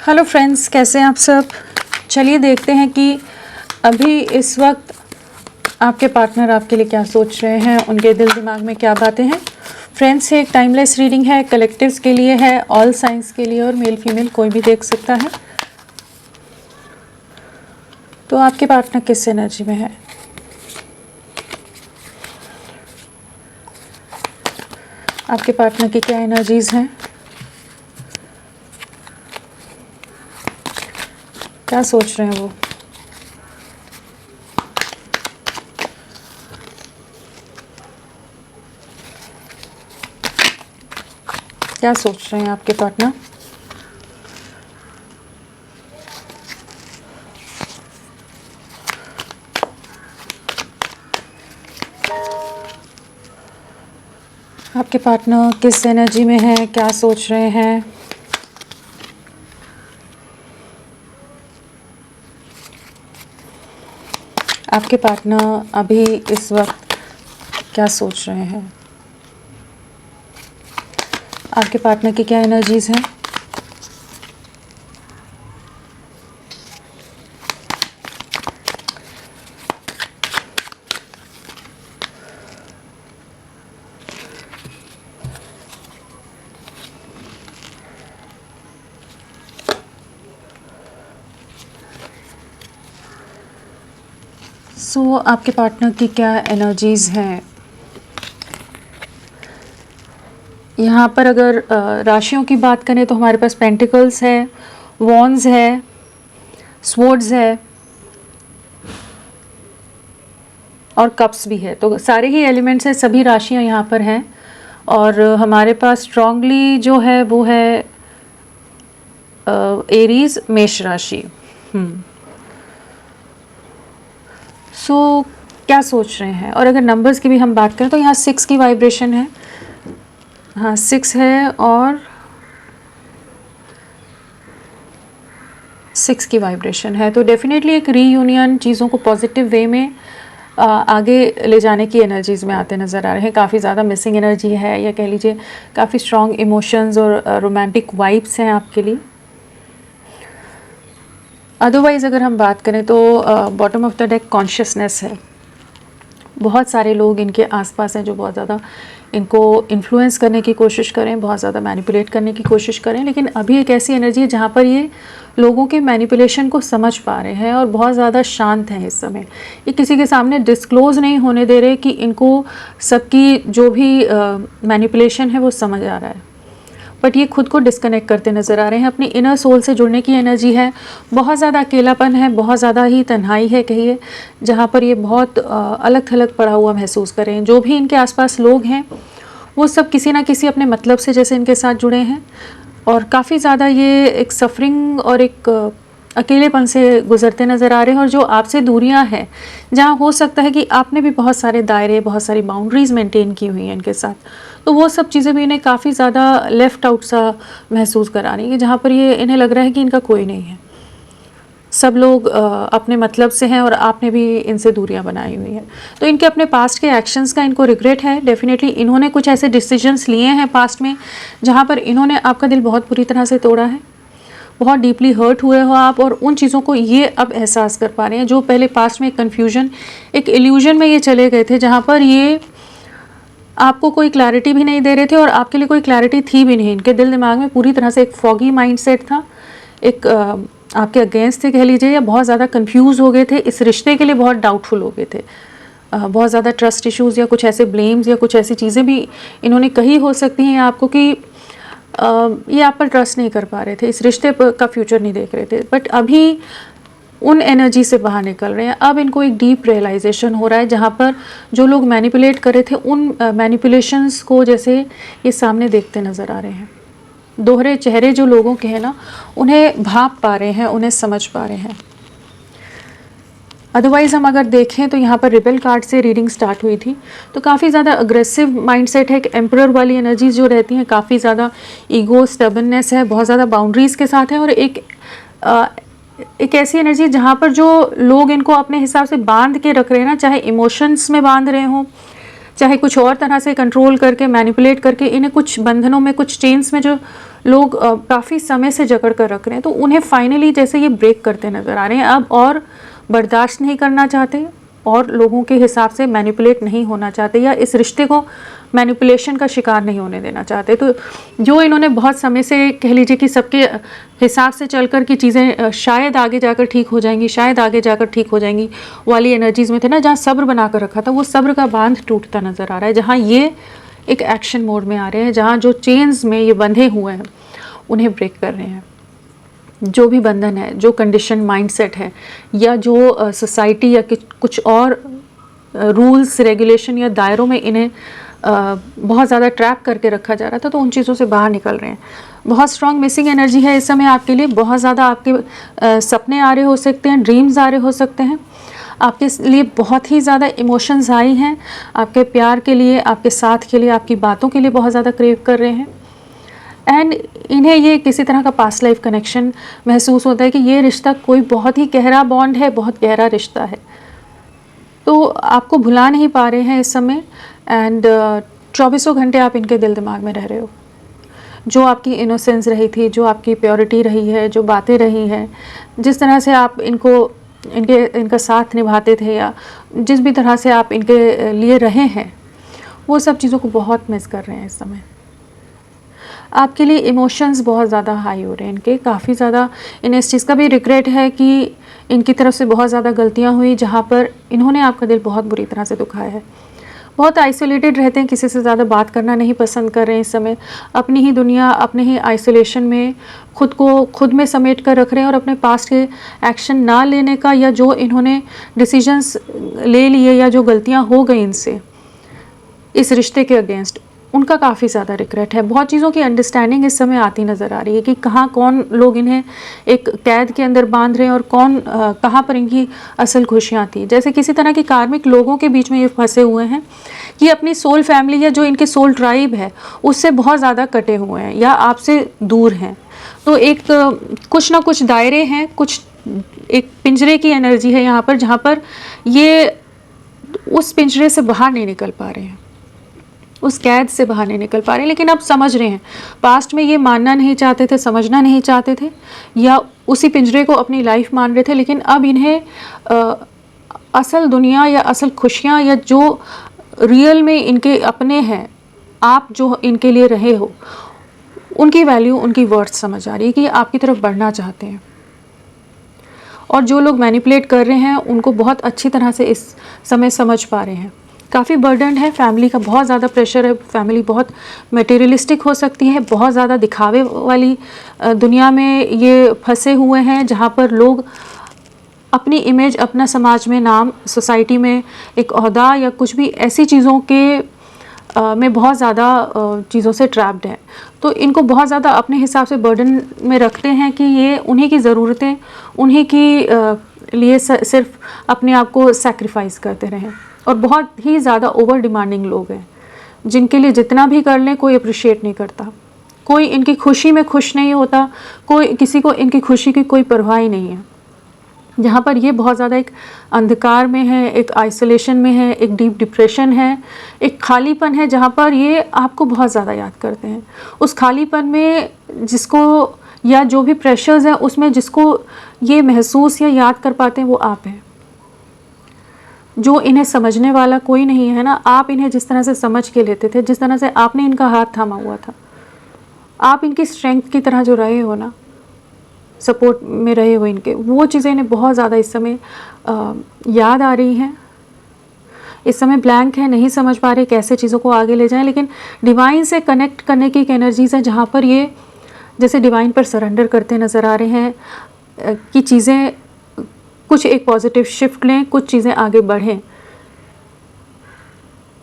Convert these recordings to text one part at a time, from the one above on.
Hello friends, कैसे हैं आप सब। चलिए देखते हैं कि अभी इस वक्त आपके पार्टनर आपके लिए क्या सोच रहे हैं, उनके दिल दिमाग में क्या बातें हैं। फ्रेंड्स, ये एक टाइमलेस रीडिंग है, कलेक्टिव्स के लिए है, ऑल साइंस के लिए, और मेल फीमेल कोई भी देख सकता है। तो आपके पार्टनर किस एनर्जी में है, आपके पार्टनर की क्या एनर्जीज हैं, क्या सोच रहे हैं वो। क्या सोच रहे हैं आपके पार्टनर। आपके पार्टनर किस एनर्जी में है, क्या सोच रहे हैं। आपके पार्टनर अभी इस वक्त क्या सोच रहे हैं, आपके पार्टनर की क्या एनर्जीज हैं। आपके पार्टनर की क्या एनर्जीज हैं। यहाँ पर अगर राशियों की बात करें तो हमारे पास पेंटिकल्स है, वॉन्ड्स है, स्वॉर्ड्स है और कप्स भी है। तो सारे ही एलिमेंट्स है, सभी राशियाँ यहाँ पर हैं। और हमारे पास स्ट्रांगली जो है वो है एरीज, मेष राशि। क्या सोच रहे हैं। और अगर नंबर्स की भी हम बात करें तो यहाँ 6 की वाइब्रेशन है। हाँ, 6 है और 6 की वाइब्रेशन है। तो डेफिनेटली एक रीयूनियन, चीज़ों को पॉजिटिव वे में आगे ले जाने की एनर्जीज़ में आते नज़र आ रहे हैं। काफ़ी ज़्यादा मिसिंग एनर्जी है, या कह लीजिए काफ़ी स्ट्रॉन्ग इमोशंस और रोमांटिक वाइब्स हैं आपके लिए। अदरवाइज़ अगर हम बात करें तो bottom of the deck consciousness है। बहुत सारे लोग इनके आसपास हैं जो बहुत ज़्यादा इनको इन्फ्लुएंस करने की कोशिश करें, बहुत ज़्यादा मैनिपुलेट करने की कोशिश करें। लेकिन अभी एक ऐसी एनर्जी है जहाँ पर ये लोगों के मैनिपुलेशन को समझ पा रहे हैं और बहुत ज़्यादा शांत हैं इस समय। ये किसी के सामने डिस्क्लोज़ नहीं होने दे रहे कि इनको सबकी जो भी मैनिपुलेशन है वो समझ आ रहा है। बट ये खुद को डिस्कनेक्ट करते नज़र आ रहे हैं, अपनी इनर सोल से जुड़ने की एनर्जी है। बहुत ज़्यादा अकेलापन है, बहुत ज़्यादा ही तन्हाई है कहिए, जहाँ पर ये बहुत अलग थलग पड़ा हुआ महसूस करें। जो भी इनके आसपास लोग हैं वो सब किसी ना किसी अपने मतलब से जैसे इनके साथ जुड़े हैं, और काफ़ी ज़्यादा ये एक सफरिंग और एक अकेलेपन से गुजरते नज़र आ रहे हैं। और जो आपसे दूरियां हैं, जहाँ हो सकता है कि आपने भी बहुत सारे दायरे, बहुत सारी बाउंड्रीज़ मेंटेन की हुई हैं इनके साथ, तो वो सब चीज़ें भी इन्हें काफ़ी ज़्यादा लेफ़्ट आउट सा महसूस करा रही है, जहाँ पर ये इन्हें लग रहा है कि इनका कोई नहीं है, सब लोग अपने मतलब से हैं और आपने भी इनसे दूरियां बनाई हुई हैं। तो इनके अपने पास्ट के एक्शंस का इनको रिग्रेट है। डेफिनेटली इन्होंने कुछ ऐसे डिसीजंस लिए हैं पास्ट में जहाँ पर इन्होंने आपका दिल बहुत बुरी तरह से तोड़ा है, बहुत डीपली हर्ट हुए हो आप, और उन चीज़ों को ये अब एहसास कर पा रहे हैं जो पहले पास्ट में एक कन्फ्यूजन, एक इल्यूजन में ये चले गए थे, जहाँ पर ये आपको कोई क्लैरिटी भी नहीं दे रहे थे और आपके लिए कोई क्लैरिटी थी भी नहीं। इनके दिल दिमाग में पूरी तरह से एक फॉगी माइंडसेट था, एक आपके अगेंस्ट थे कह लीजिए, या बहुत ज़्यादा कंफ्यूज हो गए थे, इस रिश्ते के लिए बहुत डाउटफुल हो गए थे। बहुत ज़्यादा ट्रस्ट इश्यूज़ या कुछ ऐसे ब्लेम्स या कुछ ऐसी चीज़ें भी इन्होंने कही हो सकती हैं आपको कि ये आप पर ट्रस्ट नहीं कर पा रहे थे, इस रिश्ते का फ्यूचर नहीं देख रहे थे। बट अभी उन एनर्जी से बाहर निकल रहे हैं। अब इनको एक डीप रियलाइजेशन हो रहा है, जहाँ पर जो लोग मैनिपुलेट कर रहे थे उन मैनिपुलेशंस को जैसे ये सामने देखते नज़र आ रहे हैं। दोहरे चेहरे जो लोगों के हैं ना, उन्हें भाप पा रहे हैं, उन्हें समझ पा रहे हैं। अदरवाइज़ हम अगर देखें तो यहाँ पर रिबेल कार्ड से रीडिंग स्टार्ट हुई थी, तो काफ़ी ज़्यादा अग्रेसिव माइंडसेट है, एक एम्परर वाली एनर्जीज जो रहती हैं, काफ़ी ज़्यादा ईगो, स्टबननेस है, बहुत ज़्यादा बाउंड्रीज़ के साथ है, और एक ऐसी एनर्जी जहाँ पर जो लोग इनको अपने हिसाब से बांध के रख रहे हैं ना, चाहे इमोशंस में बांध रहे हों, चाहे कुछ और तरह से कंट्रोल करके, मैनिपुलेट करके इन्हें कुछ बंधनों में, कुछ चेन्स में जो लोग काफ़ी समय से जकड़ कर रख रहे हैं, तो उन्हें फाइनली जैसे ये ब्रेक करते नज़र आ रहे हैं, अब और बर्दाश्त नहीं करना चाहते और लोगों के हिसाब से मैनिपुलेट नहीं होना चाहते, या इस रिश्ते को मैनिपुलेशन का शिकार नहीं होने देना चाहते। तो जो इन्होंने बहुत समय से, कह लीजिए कि सबके हिसाब से चलकर की चीज़ें शायद आगे जाकर ठीक हो जाएंगी, शायद आगे जाकर ठीक हो जाएंगी वाली एनर्जीज़ में थे ना, जहाँ सब्र बना कर रखा था, वो सब्र का बांध टूटता नज़र आ रहा है। जहाँ ये एक एक्शन मोड में आ रहे हैं, जहाँ जो चेन्स में ये बंधे हुए हैं उन्हें ब्रेक कर रहे हैं। जो भी बंधन है, जो कंडीशन माइंडसेट है, या जो सोसाइटी या कुछ और रूल्स रेगुलेशन या दायरों में इन्हें बहुत ज़्यादा ट्रैप करके रखा जा रहा था, तो उन चीज़ों से बाहर निकल रहे हैं। बहुत स्ट्रॉन्ग मिसिंग एनर्जी है इस समय आपके लिए। बहुत ज़्यादा आपके सपने आ रहे हो सकते हैं, ड्रीम्स आ रहे हो सकते हैं, आपके लिए बहुत ही ज़्यादा इमोशंस आई हैं, आपके प्यार के लिए, आपके साथ के लिए, आपकी बातों के लिए बहुत ज़्यादा क्रेव कर रहे हैं। एंड इन्हें ये किसी तरह का पास्ट लाइफ कनेक्शन महसूस होता है कि ये रिश्ता कोई बहुत ही गहरा बॉन्ड है, बहुत गहरा रिश्ता है, तो आपको भुला नहीं पा रहे हैं इस समय। एंड 24 घंटे आप इनके दिल दिमाग में रह रहे हो। जो आपकी इनोसेंस रही थी, जो आपकी प्योरिटी रही है, जो बातें रही हैं, जिस तरह से आप इनका साथ निभाते थे, या जिस भी तरह से आप इनके लिए रहे हैं, वो सब चीज़ों को बहुत मिस कर रहे हैं इस समय। आपके लिए इमोशंस बहुत ज़्यादा हाई हो रहे हैं इनके, काफ़ी ज़्यादा। इन्हें इस चीज़ का भी रिग्रेट है कि इनकी तरफ से बहुत ज़्यादा गलतियां हुई, जहाँ पर इन्होंने आपका दिल बहुत बुरी तरह से दुखाया है। बहुत आइसोलेटेड रहते हैं, किसी से ज़्यादा बात करना नहीं पसंद कर रहे हैं इस समय। अपनी ही दुनिया, अपने ही आइसोलेशन में खुद को खुद में समेट कर रख रहे हैं, और अपने पास्ट के एक्शन ना लेने का, या जो इन्होंने डिसीजंस ले लिए या जो गलतियाँ हो गई इनसे इस रिश्ते के अगेंस्ट, उनका काफ़ी ज़्यादा रिग्रेट है। बहुत चीज़ों की अंडरस्टैंडिंग इस समय आती नज़र आ रही है कि कहाँ कौन लोग इन्हें एक कैद के अंदर बांध रहे हैं, और कौन कहाँ पर इनकी असल खुशियाँ थी। जैसे किसी तरह के कार्मिक लोगों के बीच में ये फंसे हुए हैं कि अपनी सोल फैमिली या जो इनके सोल ट्राइब है उससे बहुत ज़्यादा कटे हुए हैं या आपसे दूर हैं। तो एक कुछ ना कुछ दायरे हैं, कुछ एक पिंजरे की एनर्जी है यहाँ पर, जहाँ पर ये उस पिंजरे से बाहर नहीं निकल पा रहे हैं, उस कैद से बाहर नहीं निकल पा रहे हैं। लेकिन अब समझ रहे हैं। पास्ट में ये मानना नहीं चाहते थे, समझना नहीं चाहते थे, या उसी पिंजरे को अपनी लाइफ मान रहे थे, लेकिन अब इन्हें असल दुनिया या असल खुशियाँ, या जो रियल में इनके अपने हैं, आप जो इनके लिए रहे हो, उनकी वैल्यू, उनकी वर्थ समझ आ रही है कि आपकी तरफ बढ़ना चाहते हैं। और जो लोग मैनिपुलेट कर रहे हैं उनको बहुत अच्छी तरह से इस समय समझ पा रहे हैं। काफ़ी बर्डन है, फैमिली का बहुत ज़्यादा प्रेशर है, फैमिली बहुत मटेरियलिस्टिक हो सकती है, बहुत ज़्यादा दिखावे वाली दुनिया में ये फंसे हुए हैं, जहाँ पर लोग अपनी इमेज, अपना समाज में नाम, सोसाइटी में एक ओहदा या कुछ भी ऐसी चीज़ों के में बहुत ज़्यादा चीज़ों से ट्रैप्ड हैं। तो इनको बहुत ज़्यादा अपने हिसाब से बर्डन में रखते हैं कि ये उन्हीं की ज़रूरतें, उन्हीं की लिए सिर्फ अपने आप को सैक्रिफाइस करते रहें। और बहुत ही ज़्यादा ओवर डिमांडिंग लोग हैं, जिनके लिए जितना भी कर लें कोई अप्रिशिएट नहीं करता, कोई इनकी खुशी में खुश नहीं होता, कोई किसी को इनकी खुशी की कोई परवाह ही नहीं है। जहाँ पर ये बहुत ज़्यादा एक अंधकार में है, एक आइसोलेशन में है, एक डीप डिप्रेशन है, एक खालीपन है, जहाँ पर ये आपको बहुत ज़्यादा याद करते हैं। उस खालीपन में जिसको, या जो भी प्रेशर्स हैं उसमें जिसको ये महसूस या याद कर पाते हैं, वो आप हैं। जो इन्हें समझने वाला कोई नहीं है ना। आप इन्हें जिस तरह से समझ के लेते थे, जिस तरह से आपने इनका हाथ थामा हुआ था, आप इनकी स्ट्रेंथ की तरह जो रहे हो ना, सपोर्ट में रहे हो इनके, वो चीज़ें इन्हें बहुत ज़्यादा इस समय याद आ रही हैं। इस समय ब्लैंक है, नहीं समझ पा रहे कैसे चीज़ों को आगे ले जाएं। लेकिन डिवाइन से कनेक्ट करने की एक एनर्जीज़ है, जहाँ पर ये जैसे डिवाइन पर सरेंडर करते नज़र आ रहे हैं कि चीज़ें कुछ एक पॉजिटिव शिफ्ट लें, कुछ चीज़ें आगे बढ़ें।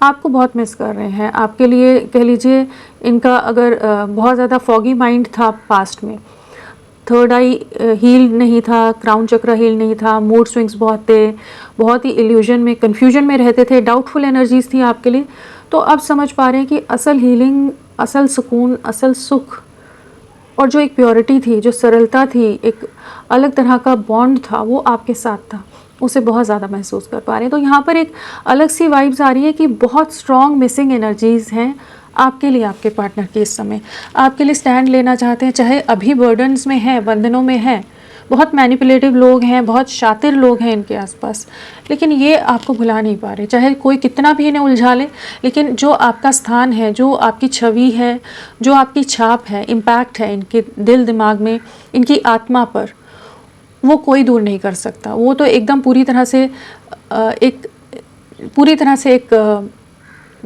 आपको बहुत मिस कर रहे हैं। आपके लिए कह लीजिए, इनका अगर बहुत ज़्यादा फॉगी माइंड था पास्ट में, थर्ड आई हील नहीं था, क्राउन चक्र हील नहीं था, मूड स्विंग्स बहुत थे, बहुत ही इल्यूजन में, कन्फ्यूजन में रहते थे, डाउटफुल एनर्जीज थी आपके लिए। तो अब समझ पा रहे हैं कि असल हीलिंग, असल सुकून, असल सुख, और जो एक प्योरिटी थी, जो सरलता थी, एक अलग तरह का बॉन्ड था, वो आपके साथ था। उसे बहुत ज़्यादा महसूस कर पा रहे हैं। तो यहाँ पर एक अलग सी वाइब्स आ रही है कि बहुत स्ट्रॉन्ग मिसिंग एनर्जीज़ हैं आपके लिए, आपके पार्टनर के इस समय आपके लिए स्टैंड लेना चाहते हैं, चाहे अभी बर्डन्स में है, बंधनों में है, बहुत मैनिपुलेटिव लोग हैं, बहुत शातिर लोग हैं इनके आसपास, लेकिन ये आपको भुला नहीं पा रहे। चाहे कोई कितना भी इन्हें उलझा ले, लेकिन जो आपका स्थान है, जो आपकी छवि है, जो आपकी छाप है, इम्पैक्ट है इनके दिल दिमाग में, इनकी आत्मा पर, वो कोई दूर नहीं कर सकता। वो तो एकदम पूरी तरह से एक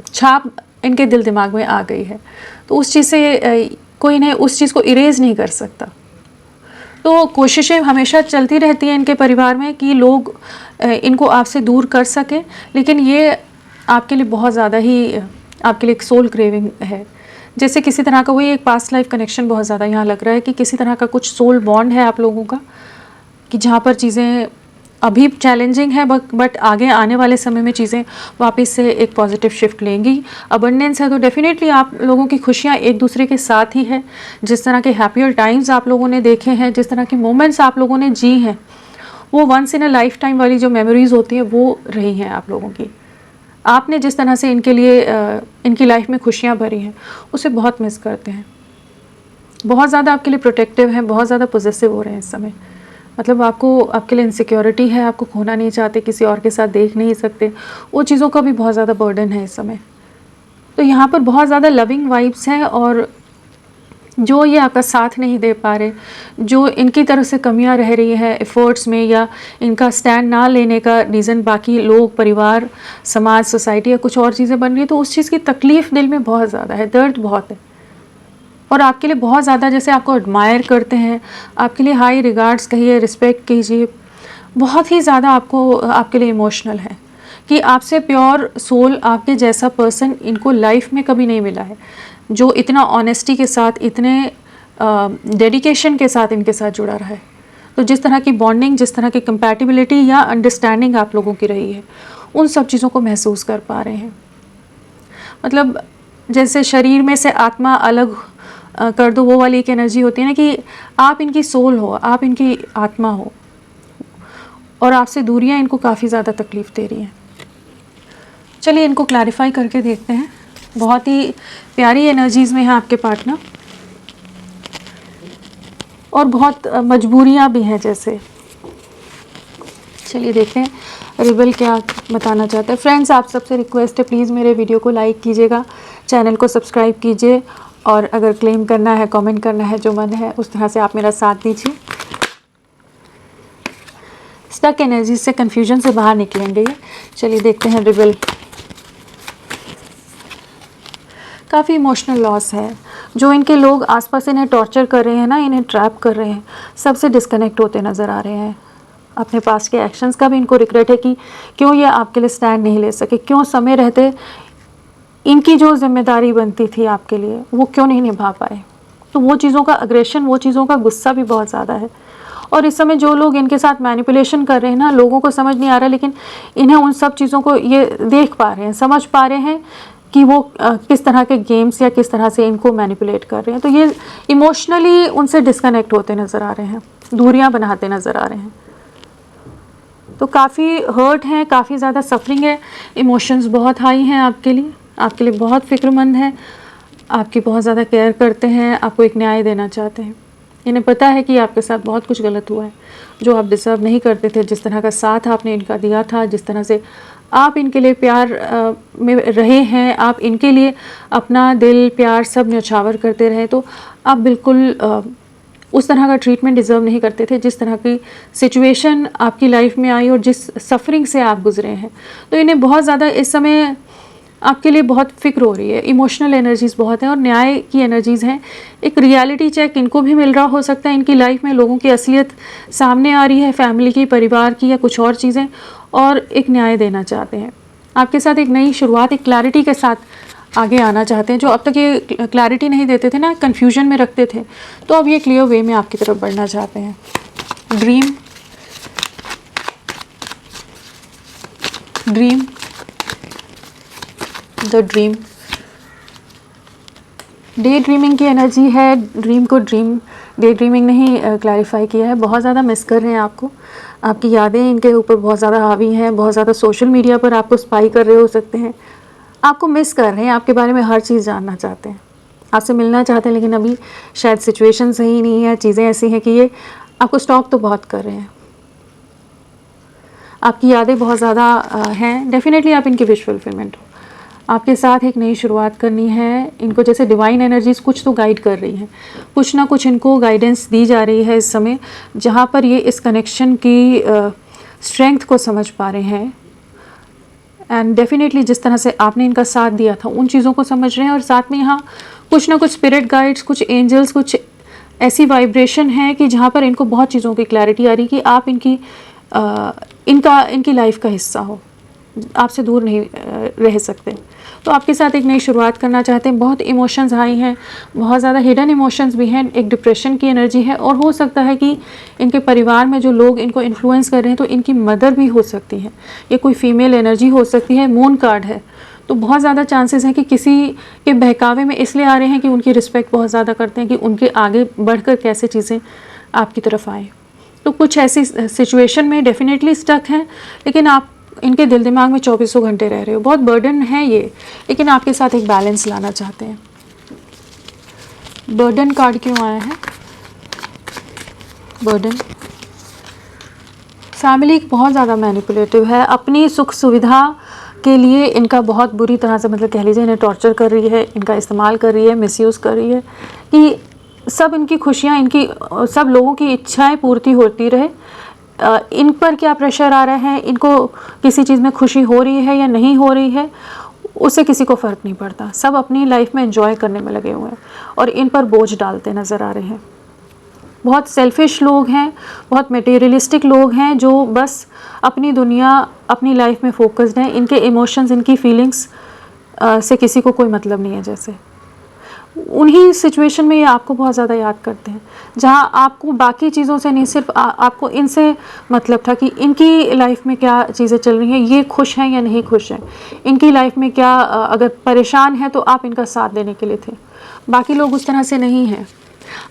छाप इनके दिल दिमाग में आ गई है। तो उस चीज़ से कोई इन्हें उस चीज़ को इरेज नहीं कर सकता। तो कोशिशें हमेशा चलती रहती हैं इनके परिवार में कि लोग इनको आपसे दूर कर सकें, लेकिन ये आपके लिए बहुत ज़्यादा ही आपके लिए एक सोल क्रेविंग है। जैसे किसी तरह का वही एक पास्ट लाइफ कनेक्शन बहुत ज़्यादा यहाँ लग रहा है कि किसी तरह का कुछ सोल बॉन्ड है आप लोगों का, कि जहाँ पर चीज़ें अभी चैलेंजिंग है बट आगे आने वाले समय में चीज़ें वापस से एक पॉजिटिव शिफ्ट लेंगी। अबंडेंस है तो डेफिनेटली आप लोगों की खुशियाँ एक दूसरे के साथ ही है। जिस तरह के हैप्पियर टाइम्स आप लोगों ने देखे हैं, जिस तरह के मोमेंट्स आप लोगों ने जी हैं, वो once in a lifetime वाली जो मेमोरीज़ होती हैं वो रही हैं आप लोगों की। आपने जिस तरह से इनके लिए इनकी लाइफ में खुशियाँ भरी हैं, उसे बहुत मिस करते हैं। बहुत ज़्यादा आपके लिए प्रोटेक्टिव हैं, बहुत ज़्यादा पॉजिटिव हो रहे हैं इस समय। मतलब आपके लिए इनसिक्योरिटी है, आपको खोना नहीं चाहते, किसी और के साथ देख नहीं सकते, वो चीज़ों का भी बहुत ज़्यादा बर्डन है इस समय। तो यहाँ पर बहुत ज़्यादा लविंग वाइब्स हैं, और जो ये आपका साथ नहीं दे पा रहे, जो इनकी तरफ से कमियां रह रही है एफ़र्ट्स में, या इनका स्टैंड ना लेने का रीज़न बाकी लोग, परिवार, समाज, सोसाइटी या कुछ और चीज़ें बन रही है, तो उस चीज़ की तकलीफ़ दिल में बहुत ज़्यादा है, दर्द बहुत है। और आपके लिए बहुत ज़्यादा, जैसे आपको एडमायर करते हैं, आपके लिए हाई रिगार्ड्स कहिए, रिस्पेक्ट कीजिए, बहुत ही ज़्यादा आपके लिए इमोशनल है कि आपसे प्योर सोल, आपके जैसा पर्सन इनको लाइफ में कभी नहीं मिला है, जो इतना ऑनेस्टी के साथ, इतने डेडिकेशन के साथ इनके साथ जुड़ा रहा है। तो जिस तरह की बॉन्डिंग, जिस तरह की कंपैटिबिलिटी या अंडरस्टैंडिंग आप लोगों की रही है, उन सब चीज़ों को महसूस कर पा रहे हैं। मतलब जैसे शरीर में से आत्मा अलग कर दो, वो वाली एक एनर्जी होती है ना, कि आप इनकी सोल हो, आप इनकी आत्मा हो, और आपसे दूरियां इनको काफ़ी ज़्यादा तकलीफ़ दे रही हैं। चलिए इनको क्लैरिफाई करके देखते हैं। बहुत ही प्यारी एनर्जीज़ में है आपके पार्टनर, और बहुत मजबूरियां भी हैं जैसे। चलिए देखते हैं रिबल क्या बताना चाहते हैं। फ्रेंड्स, आप सबसे रिक्वेस्ट है, प्लीज़ मेरे वीडियो को लाइक कीजिएगा, चैनल को सब्सक्राइब कीजिए, और अगर क्लेम करना है, कमेंट करना है, जो मन है उस तरह से आप मेरा साथ दीजिए। स्टक एनर्जी से, कन्फ्यूजन से बाहर निकलेंगे ये। चलिए देखते हैं रिबल। काफ़ी इमोशनल लॉस है। जो इनके लोग आसपास इन्हें टॉर्चर कर रहे हैं ना, इन्हें ट्रैप कर रहे हैं, सबसे डिस्कनेक्ट होते नज़र आ रहे हैं। अपने पास के एक्शंस का भी इनको रिग्रेट है कि क्यों ये आपके लिए स्टैंड नहीं ले सके, क्यों समय रहते इनकी जो जिम्मेदारी बनती थी आपके लिए वो क्यों नहीं निभा पाए। तो वो चीज़ों का अग्रेशन, वो चीज़ों का गुस्सा भी बहुत ज़्यादा है। और इस समय जो लोग इनके साथ मैनिपुलेशन कर रहे हैं ना, लोगों को समझ नहीं आ रहा, लेकिन इन्हें उन सब चीज़ों को ये देख पा रहे हैं, समझ पा रहे हैं कि वो किस तरह के गेम्स या किस तरह से इनको मैनिपुलेट कर रहे हैं। तो ये इमोशनली उनसे डिस्कनेक्ट होते नज़र आ रहे हैं, दूरियां बनाते नज़र आ रहे हैं। तो काफ़ी हर्ट हैं, काफ़ी ज़्यादा सफरिंग है, इमोशंस बहुत हाई हैं आपके लिए बहुत फ़िक्रमंद हैं, आपकी बहुत ज़्यादा केयर करते हैं, आपको एक न्याय देना चाहते हैं। इन्हें पता है कि आपके साथ बहुत कुछ गलत हुआ है, जो आप डिज़र्व नहीं करते थे। जिस तरह का साथ आपने इनका दिया था, जिस तरह से आप इनके लिए प्यार में रहे हैं, आप इनके लिए अपना दिल, प्यार सब न्यौछावर करते रहे, तो आप बिल्कुल उस तरह का ट्रीटमेंट डिज़र्व नहीं करते थे, जिस तरह की सिचुएशन आपकी लाइफ में आई और जिस सफरिंग से आप गुजरे हैं। तो इन्हें बहुत ज़्यादा इस समय आपके लिए बहुत फ़िक्र हो रही है, इमोशनल एनर्जीज़ बहुत हैं और न्याय की एनर्जीज़ हैं। एक रियलिटी चेक इनको भी मिल रहा हो सकता है, इनकी लाइफ में लोगों की असलियत सामने आ रही है, फैमिली की, परिवार की या कुछ और चीज़ें, और एक न्याय देना चाहते हैं। आपके साथ एक नई शुरुआत, एक क्लैरिटी के साथ आगे आना चाहते हैं। जो अब तक ये क्लैरिटी नहीं देते थे ना, कन्फ्यूजन में रखते थे, तो अब ये क्लियर वे में आपकी तरफ बढ़ना चाहते हैं। Dream the dream, day dreaming की एनर्जी है। ड्रीम को ड्रीम डे ड्रीमिंग नहीं क्लैरिफाई किया है, बहुत ज़्यादा मिस कर रहे हैं आपको, आपकी यादें इनके ऊपर बहुत ज़्यादा हावी हैं, बहुत ज़्यादा सोशल मीडिया पर आपको स्पाई कर रहे हो सकते हैं, आपको मिस कर रहे हैं, आपके बारे में हर चीज़ जानना चाहते हैं, आपसे मिलना चाहते हैं, लेकिन अभी शायद सिचुएशन सही नहीं है, चीज़ें ऐसी हैं कि ये आपको स्टॉक तो बहुत कर रहे हैं, आपकी यादें बहुत ज़्यादा हैं। डेफिनेटली आप इनकी विश फुलफिलमेंट हो, आपके साथ एक नई शुरुआत करनी है। इनको जैसे डिवाइन एनर्जीज कुछ तो गाइड कर रही हैं, कुछ ना कुछ इनको गाइडेंस दी जा रही है इस समय, जहाँ पर ये इस कनेक्शन की स्ट्रेंथ को समझ पा रहे हैं। एंड डेफिनेटली जिस तरह से आपने इनका साथ दिया था उन चीज़ों को समझ रहे हैं, और साथ में यहाँ कुछ ना कुछ स्पिरिट गाइड्स, कुछ एंजल्स, कुछ ऐसी वाइब्रेशन है कि जहाँ पर इनको बहुत चीज़ों की क्लैरिटी आ रही कि आप इनकी लाइफ का हिस्सा हो, आपसे दूर नहीं रह सकते। तो आपके साथ एक नई शुरुआत करना चाहते हैं। बहुत इमोशंस हाई हैं, बहुत ज़्यादा हिडन इमोशंस भी हैं, एक डिप्रेशन की एनर्जी है, और हो सकता है कि इनके परिवार में जो लोग इनको इन्फ्लुएंस कर रहे हैं तो इनकी मदर भी हो सकती है, ये कोई फीमेल एनर्जी हो सकती है, मून कार्ड है, तो बहुत ज़्यादा चांसेस हैं कि किसी के बहकावे में इसलिए आ रहे हैं कि उनकी रिस्पेक्ट बहुत ज़्यादा करते हैं कि उनके आगे बढ़कर कैसे चीज़ें आपकी तरफ आए। तो कुछ ऐसी सिचुएशन में डेफिनेटली स्टक हैं, लेकिन आप इनके दिल दिमाग में 24 घंटे रह रहे हो, बहुत बर्डन है ये, लेकिन आपके साथ एक बैलेंस लाना चाहते हैं। बर्डन कार्ड क्यों आया है? बर्डन, फैमिली बहुत ज़्यादा मैनिपुलेटिव है, अपनी सुख सुविधा के लिए इनका बहुत बुरी तरह से, मतलब कह लीजिए इन्हें टॉर्चर कर रही है, इनका इस्तेमाल कर रही है, मिसयूज़ कर रही है कि सब इनकी खुशियाँ, इनकी सब लोगों की इच्छाएं पूर्ति होती रहे। इन पर क्या प्रेशर आ रहा है, इनको किसी चीज़ में खुशी हो रही है या नहीं हो रही है, उससे किसी को फ़र्क नहीं पड़ता, सब अपनी लाइफ में एंजॉय करने में लगे हुए हैं और इन पर बोझ डालते नज़र आ रहे हैं। बहुत सेल्फिश लोग हैं, बहुत मटेरियलिस्टिक लोग हैं जो बस अपनी दुनिया, अपनी लाइफ में फोकस्ड हैं, इनके इमोशंस, इनकी फीलिंग्स से किसी को कोई मतलब नहीं है। जैसे उन्हीं सिचुएशन में ये आपको बहुत ज़्यादा याद करते हैं, जहाँ आपको बाकी चीज़ों से नहीं, सिर्फ आपको इनसे मतलब था कि इनकी लाइफ में क्या चीज़ें चल रही हैं, ये खुश हैं या नहीं खुश हैं, इनकी लाइफ में क्या अगर परेशान है तो आप इनका साथ देने के लिए थे। बाकी लोग उस तरह से नहीं हैं।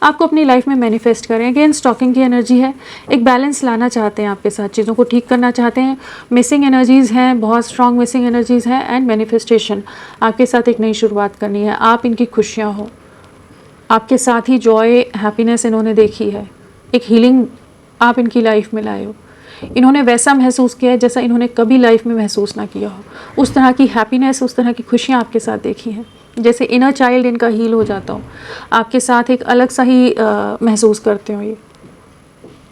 आपको अपनी लाइफ में मैनिफेस्ट करें। अगेन स्टॉकिंग की एनर्जी है, एक बैलेंस लाना चाहते हैं आपके साथ, चीज़ों को ठीक करना चाहते हैं। मिसिंग एनर्जीज़ हैं, बहुत स्ट्रॉन्ग मिसिंग एनर्जीज़ हैं, एंड मैनिफेस्टेशन, आपके साथ एक नई शुरुआत करनी है, आप इनकी खुशियाँ हो, आपके साथ ही जॉय, हैप्पीनेस इन्होंने देखी है, एक हीलिंग आप इनकी लाइफ में लाए हो, इन्होंने वैसा महसूस किया है जैसा इन्होंने कभी लाइफ में महसूस ना किया हो, उस तरह की हैप्पीनेस, उस तरह की खुशियाँ आपके साथ देखी हैं, जैसे इनर चाइल्ड इनका हील हो जाता हो, आपके साथ एक अलग सा ही महसूस करते हो ये।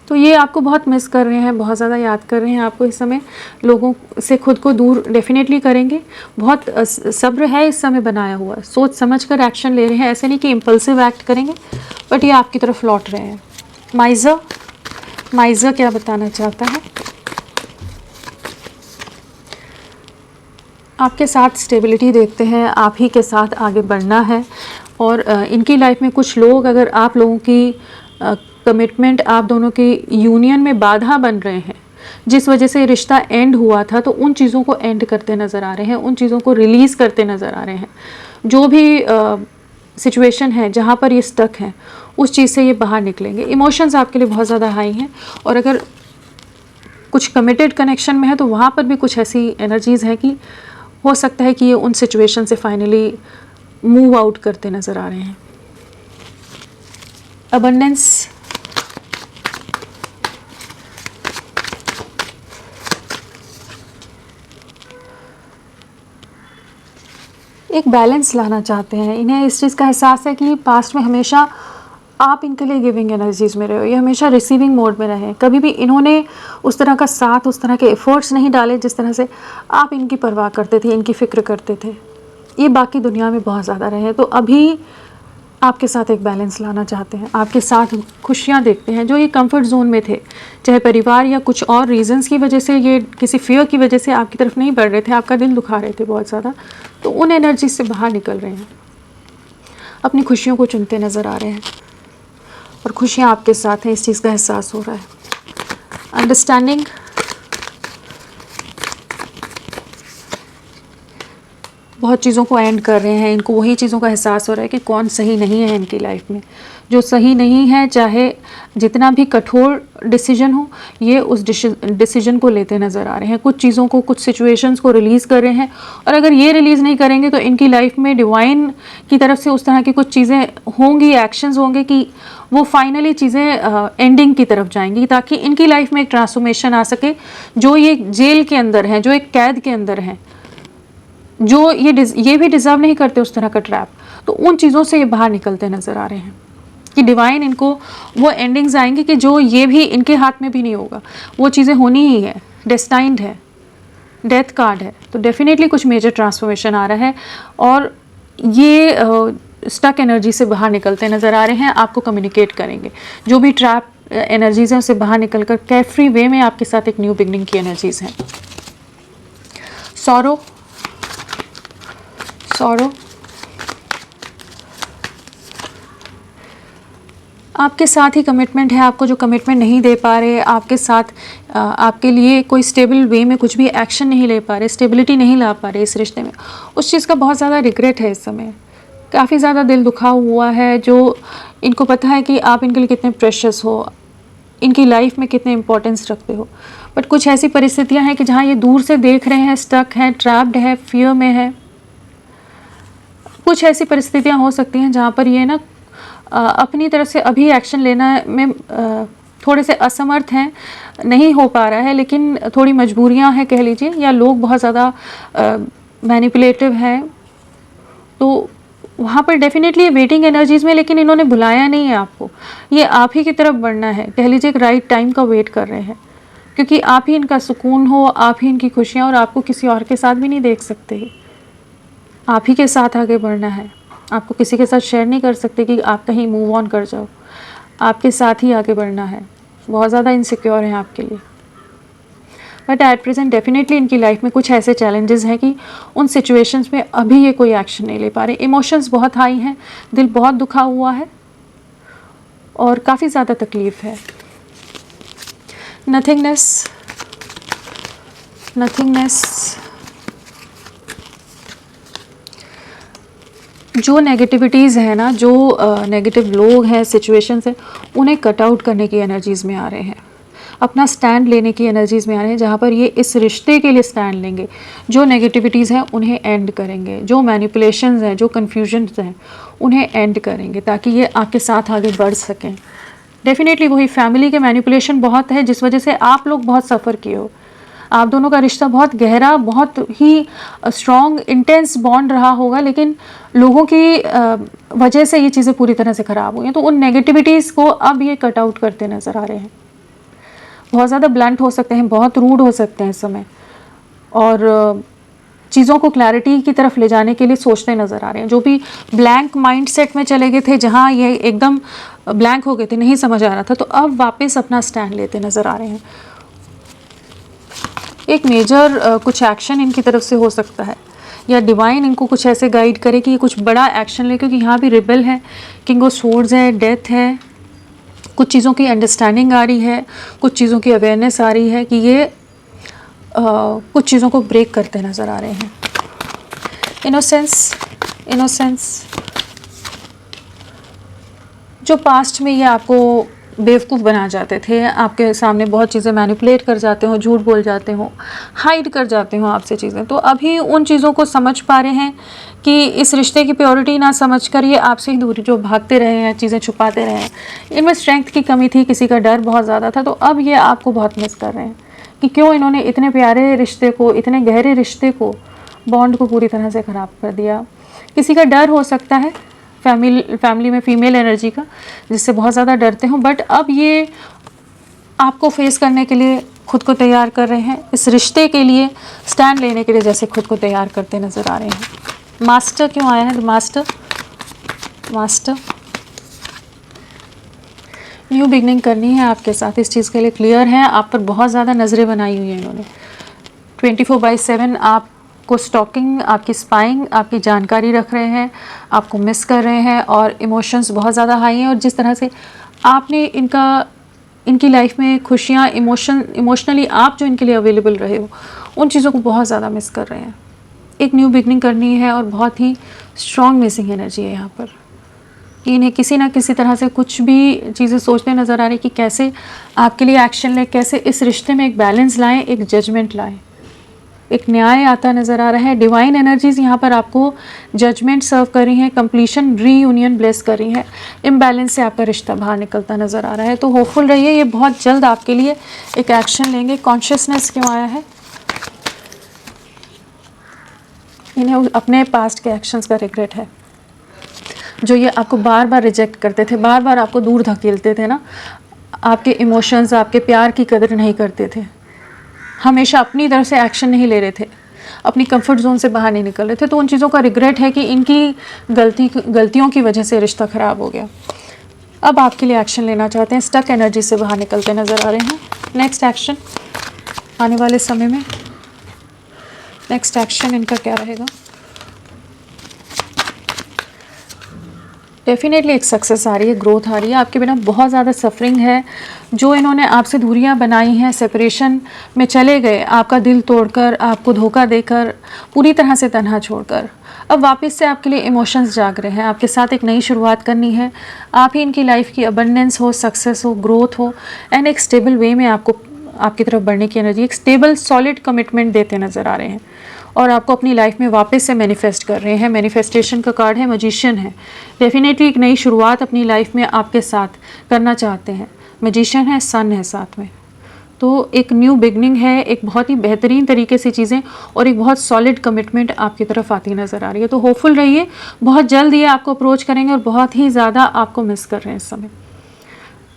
तो ये आपको बहुत मिस कर रहे हैं, बहुत ज़्यादा याद कर रहे हैं आपको इस समय, लोगों से खुद को दूर डेफिनेटली करेंगे, बहुत सब्र है इस समय बनाया हुआ, सोच समझ कर एक्शन ले रहे हैं, ऐसे नहीं कि इम्पल्सिव एक्ट करेंगे, बट ये आपकी तरफ लौट रहे हैं। माइज़र क्या बताना चाहता है? आपके साथ स्टेबिलिटी देखते हैं, आप ही के साथ आगे बढ़ना है, और इनकी लाइफ में कुछ लोग, अगर आप लोगों की कमिटमेंट, आप दोनों की यूनियन में बाधा बन रहे हैं, जिस वजह से रिश्ता एंड हुआ था, तो उन चीज़ों को एंड करते नज़र आ रहे हैं, उन चीज़ों को रिलीज़ करते नज़र आ रहे हैं। जो भी सिचुएशन है जहाँ पर ये स्टक हैं, उस चीज़ से ये बाहर निकलेंगे। इमोशंस आपके लिए बहुत ज़्यादा हाई हैं, और अगर कुछ कमिटेड कनेक्शन में है तो वहाँ पर भी कुछ ऐसी एनर्जीज़ हैं कि हो सकता है कि ये उन सिचुएशन से फाइनली मूव आउट करते नज़र आ रहे हैं। अबंडेंस, एक बैलेंस लाना चाहते हैं, इन्हें इस चीज़ का एहसास है कि पास्ट में हमेशा आप इनके लिए गिविंग एनर्जीज़ में रहे हो, ये हमेशा रिसीविंग मोड में रहे, कभी भी इन्होंने उस तरह का साथ, उस तरह के एफर्ट्स नहीं डाले जिस तरह से आप इनकी परवाह करते थे, इनकी फ़िक्र करते थे, ये बाकी दुनिया में बहुत ज़्यादा रहे। तो अभी आपके साथ एक बैलेंस लाना चाहते हैं, आपके साथ खुशियाँ देखते हैं। जो ये कंफर्ट जोन में थे, चाहे परिवार या कुछ और रीजंस की वजह से, ये किसी फियर की वजह से आपकी तरफ नहीं बढ़ रहे थे, आपका दिल दुखा रहे थे बहुत ज़्यादा, तो उन एनर्जी से बाहर निकल रहे हैं, अपनी खुशियों को चुनते नज़र आ रहे हैं, और खुशियाँ आपके साथ हैं, इस चीज़ का एहसास हो रहा है। अंडरस्टैंडिंग, बहुत चीज़ों को एंड कर रहे हैं, इनको वही चीज़ों का एहसास हो रहा है कि कौन सही नहीं है इनकी लाइफ में। जो सही नहीं है, चाहे जितना भी कठोर डिसीजन हो, ये उस डिसीजन को लेते नज़र आ रहे हैं। कुछ चीज़ों को, कुछ सिचुएशंस को रिलीज़ कर रहे हैं, और अगर ये रिलीज़ नहीं करेंगे तो इनकी लाइफ में डिवाइन की तरफ से उस तरह की कुछ चीज़ें होंगी, एक्शंस होंगे कि वो फाइनली चीज़ें एंडिंग की तरफ जाएंगी, ताकि इनकी लाइफ में एक ट्रांसफॉर्मेशन आ सके। जो ये जेल के अंदर हैं, जो एक कैद के अंदर हैं, जो ये भी डिज़र्व नहीं करते उस तरह का ट्रैप, तो उन चीज़ों से ये बाहर निकलते नज़र आ रहे हैं कि डिवाइन इनको वो एंडिंग्स आएंगी कि जो ये भी इनके हाथ में भी नहीं होगा, वो चीज़ें होनी ही है, डेस्टाइंड है, डेथ कार्ड है। तो डेफिनेटली कुछ मेजर ट्रांसफॉर्मेशन आ रहा है, और ये स्टक एनर्जी से बाहर निकलते नज़र आ रहे हैं, आपको कम्युनिकेट करेंगे। जो भी ट्रैप एनर्जीज़ हैं उससे बाहर निकल कर केयरफ्री वे में आपके साथ एक न्यू बिगनिंग की एनर्जीज़ हैं। सॉरो, आपके साथ ही कमिटमेंट है, आपको जो कमिटमेंट नहीं दे पा रहे, आपके साथ आपके लिए कोई स्टेबल वे में कुछ भी एक्शन नहीं ले पा रहे, स्टेबिलिटी नहीं ला पा रहे इस रिश्ते में, उस चीज़ का बहुत ज़्यादा रिग्रेट है इस समय। काफ़ी ज़्यादा दिल दुखा हुआ है, जो इनको पता है कि आप इनके लिए कितने प्रेशियस हो, इनकी लाइफ में कितने इंपॉर्टेंस रखते हो, बट कुछ ऐसी परिस्थितियाँ हैं कि जहाँ ये दूर से देख रहे हैं, स्टक है, ट्रैप्ड है, फियर में है। कुछ ऐसी परिस्थितियाँ हो सकती हैं जहाँ पर ये ना अपनी तरफ से अभी एक्शन लेना में थोड़े से असमर्थ हैं, नहीं हो पा रहा है, लेकिन थोड़ी मजबूरियां हैं कह लीजिए, या लोग बहुत ज़्यादा मैनिपुलेटिव हैं, तो वहाँ पर डेफिनेटली वेटिंग एनर्जीज़ में, लेकिन इन्होंने बुलाया नहीं है आपको, ये आप ही की तरफ बढ़ना है, कह लीजिए एक राइट टाइम का वेट कर रहे हैं, क्योंकि आप ही इनका सुकून हो, आप ही इनकी खुशियाँ, और आपको किसी और के साथ भी नहीं देख सकते, आप ही के साथ आगे बढ़ना है। आपको किसी के साथ शेयर नहीं कर सकते कि आप कहीं मूव ऑन कर जाओ, आपके साथ ही आगे बढ़ना है। बहुत ज़्यादा इनसिक्योर हैं आपके लिए, बट एट प्रेजेंट डेफिनेटली इनकी लाइफ में कुछ ऐसे चैलेंजेस हैं कि उन सिचुएशंस में अभी ये कोई एक्शन नहीं ले पा रहे। इमोशंस बहुत हाई हैं, दिल बहुत दुखा हुआ है, और काफ़ी ज़्यादा तकलीफ़ है। नथिंगनेस, जो नेगेटिविटीज़ है ना, जो नेगेटिव लोग हैं, सिचुएशंस हैं, उन्हें कट आउट करने की एनर्जीज़ में आ रहे हैं, अपना स्टैंड लेने की एनर्जीज़ में आ रहे हैं, जहाँ पर ये इस रिश्ते के लिए स्टैंड लेंगे। जो नेगेटिविटीज़ हैं उन्हें एंड करेंगे, जो मैनिपुलेशंस हैं, जो कन्फ्यूजन्स हैं, उन्हें एंड करेंगे, ताकि ये आपके साथ आगे बढ़ सकें। डेफिनेटली वही फैमिली के मैनिपुलेशन बहुत है, जिस वजह से आप लोग बहुत सफ़र किए हो। आप दोनों का रिश्ता बहुत गहरा, बहुत ही स्ट्रॉन्ग, इंटेंस बॉन्ड रहा होगा, लेकिन लोगों की वजह से ये चीज़ें पूरी तरह से ख़राब हुई हैं। तो उन नेगेटिविटीज़ को अब ये कट आउट करते नज़र आ रहे हैं। बहुत ज़्यादा ब्लंट हो सकते हैं, बहुत रूड हो सकते हैं इस समय, और चीज़ों को क्लैरिटी की तरफ ले जाने के लिए सोचते नज़र आ रहे हैं। जो भी ब्लैंक माइंड सेट में चले गए थे, जहाँ ये एकदम ब्लैंक हो गए थे, नहीं समझ आ रहा था, तो अब वापस अपना स्टैंड लेते नज़र आ रहे हैं। एक मेजर कुछ एक्शन इनकी तरफ से हो सकता है, या डिवाइन इनको कुछ ऐसे गाइड करे कि ये कुछ बड़ा एक्शन ले, क्योंकि यहाँ भी रिबल है, किंग ऑफ स्वॉर्ड्स है, डेथ है। कुछ चीज़ों की अंडरस्टैंडिंग आ रही है, कुछ चीज़ों की अवेयरनेस आ रही है कि ये कुछ चीज़ों को ब्रेक करते नज़र आ रहे हैं। इनोसेंस, जो पास्ट में ये आपको बेवकूफ़ बना जाते थे, आपके सामने बहुत चीज़ें मैनिपुलेट कर जाते हो, झूठ बोल जाते हो, हाइड कर जाते हो आपसे चीज़ें, तो अभी उन चीज़ों को समझ पा रहे हैं कि इस रिश्ते की प्योरिटी ना समझकर ये आपसे ही दूरी, जो भागते रहे हैं, चीज़ें छुपाते रहे हैं, इनमें स्ट्रेंथ की कमी थी, किसी का डर बहुत ज़्यादा था, तो अब ये आपको बहुत मिस कर रहे हैं कि क्यों इन्होंने इतने प्यारे रिश्ते को, इतने गहरे रिश्ते को, बॉन्ड को पूरी तरह से ख़राब कर दिया। किसी का डर हो सकता है फैमिली में फीमेल एनर्जी का, जिससे बहुत ज़्यादा डरते हो, बट अब ये आपको फेस करने के लिए खुद को तैयार कर रहे हैं, इस रिश्ते के लिए स्टैंड लेने के लिए जैसे खुद को तैयार करते नज़र आ रहे हैं। मास्टर क्यों आया है? मास्टर न्यू बिगनिंग करनी है आपके साथ, इस चीज़ के लिए क्लियर है, आप पर बहुत ज़्यादा नज़रें बनाई हुई हैं इन्होंने। 24/7 आपको स्टॉकिंग, आपकी स्पाइंग, आपकी जानकारी रख रहे हैं, आपको मिस कर रहे हैं, और इमोशंस बहुत ज़्यादा हाई हैं, और जिस तरह से आपने इनकी लाइफ में खुशियाँ, इमोशनली आप जो इनके लिए अवेलेबल रहे हो, उन चीज़ों को बहुत ज़्यादा मिस कर रहे हैं। एक न्यू बिगनिंग करनी है और बहुत ही स्ट्रॉन्ग मिसिंग एनर्जी है यहाँ पर कि इन्हें किसी ना किसी तरह से कुछ भी चीज़ें सोचते नज़र आ रही कि कैसे आपके लिए एक्शन लें, कैसे इस रिश्ते में एक बैलेंस लाएं, एक जजमेंट लाएं, एक न्याय आता नज़र आ रहा है। डिवाइन एनर्जीज़ यहाँ पर आपको जजमेंट सर्व कर रही हैं, कंप्लीशन रीयूनियन ब्लेस कर रही हैं, इम्बैलेंस से आपका रिश्ता बाहर निकलता नज़र आ रहा है। तो होपफुल रहिए, ये बहुत जल्द आपके लिए एक एक्शन लेंगे। कॉन्शियसनेस क्यों आया है? इन्हें अपने पास्ट के एक्शंस का रिग्रेट है, जो ये आपको बार बार रिजेक्ट करते थे, बार बार आपको दूर धकेलते थे ना, आपके इमोशंस, आपके प्यार की कदर नहीं करते थे, हमेशा अपनी तरफ से एक्शन नहीं ले रहे थे, अपनी कंफर्ट जोन से बाहर नहीं निकल रहे थे। तो उन चीज़ों का रिग्रेट है कि इनकी गलतियों की वजह से रिश्ता ख़राब हो गया। अब आपके लिए एक्शन लेना चाहते हैं, स्टक एनर्जी से बाहर निकलते नज़र आ रहे हैं। नेक्स्ट एक्शन आने वाले समय में, नेक्स्ट एक्शन इनका क्या रहेगा? डेफिनेटली एक सक्सेस आ रही है, ग्रोथ आ रही है। आपके बिना बहुत ज़्यादा सफरिंग है, जो इन्होंने आपसे दूरियां बनाई हैं, सेपरेशन में चले गए, आपका दिल तोड़कर, आपको धोखा देकर, पूरी तरह से तन्हा छोड़कर, अब वापस से आपके लिए इमोशंस जाग रहे हैं, आपके साथ एक नई शुरुआत करनी है। आप ही इनकी लाइफ की अबंडेंस हो, सक्सेस हो, ग्रोथ हो, एंड एक स्टेबल वे में आपको आपकी तरफ बढ़ने की एनर्जी, एक स्टेबल सॉलिड कमिटमेंट देते नज़र आ रहे हैं और आपको अपनी लाइफ में वापस से मैनिफेस्ट कर रहे हैं। मैनिफेस्टेशन का कार्ड है, मैजिशियन है। डेफिनेटली एक नई शुरुआत अपनी लाइफ में आपके साथ करना चाहते हैं। मैजिशियन है, सन है साथ में, तो एक न्यू बिगनिंग है, एक बहुत ही बेहतरीन तरीके से चीज़ें और एक बहुत सॉलिड कमिटमेंट आपकी तरफ आती नज़र आ रही है। तो होपफुल रहिए, बहुत जल्द ये आपको अप्रोच करेंगे और बहुत ही ज़्यादा आपको मिस कर रहे हैं इस समय।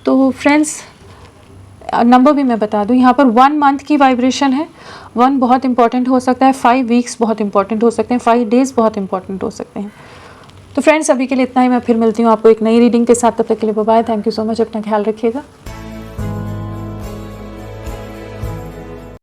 तो फ्रेंड्स, नंबर भी मैं बता दूं, यहाँ पर 1 मंथ की वाइब्रेशन है। 1 बहुत इंपॉर्टेंट हो सकता है, 5 वीक्स बहुत इंपॉर्टेंट हो सकते हैं, 5 डेज़ बहुत इंपॉर्टेंट हो सकते हैं। तो फ्रेंड्स, अभी के लिए इतना ही। मैं फिर मिलती हूँ आपको एक नई रीडिंग के साथ। तब तक के लिए bye bye. Thank you so much. अपना ख्याल रखिएगा।